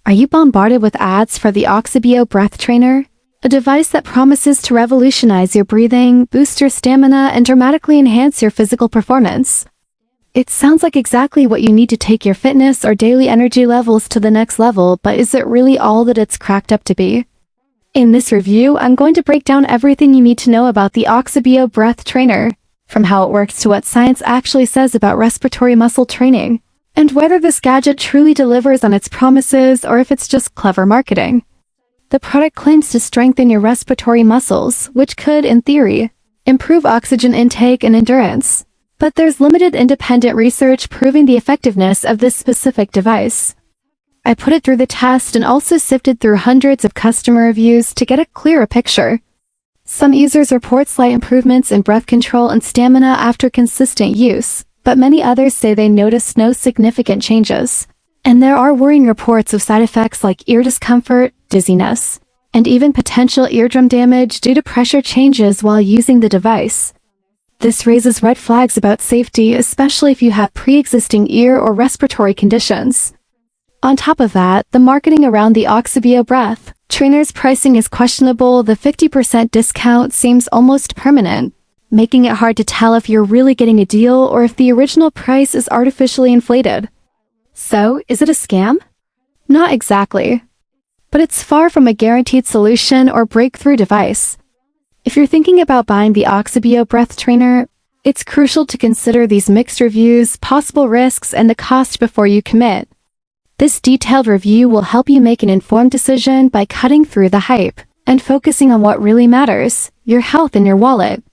Are you bombarded with ads for the Oxybio Breath Trainer? A device that promises to revolutionize your breathing, boost your stamina, and dramatically enhance your physical performance. It sounds like exactly what you need to take your fitness or daily energy levels to the next level, but is it really all that it's cracked up to be? In this review, I'm going to break down everything you need to know about the Oxybio Breath Trainer, from how it works to what science actually says about respiratory muscle training, and whether this gadget truly delivers on its promises or if it's just clever marketing. The product claims to strengthen your respiratory muscles, which could, in theory, improve oxygen intake and endurance. But there's limited independent research proving the effectiveness of this specific device. I put it through the test and also sifted through hundreds of customer reviews to get a clearer picture. Some users report slight improvements in breath control and stamina after consistent use, but many others say they noticed no significant changes. And there are worrying reports of side effects like ear discomfort, dizziness, and even potential eardrum damage due to pressure changes while using the device. This raises red flags about safety, especially if you have pre-existing ear or respiratory conditions. On top of that, the marketing around the Oxybio Breath Trainer's pricing is questionable. The 50% discount seems almost permanent, making it hard to tell if you're really getting a deal or if the original price is artificially inflated. So, is it a scam? Not exactly. But it's far from a guaranteed solution or breakthrough device. If you're thinking about buying the Oxybio Breath Trainer, it's crucial to consider these mixed reviews, possible risks, and the cost before you commit. This detailed review will help you make an informed decision by cutting through the hype and focusing on what really matters, your health and your wallet.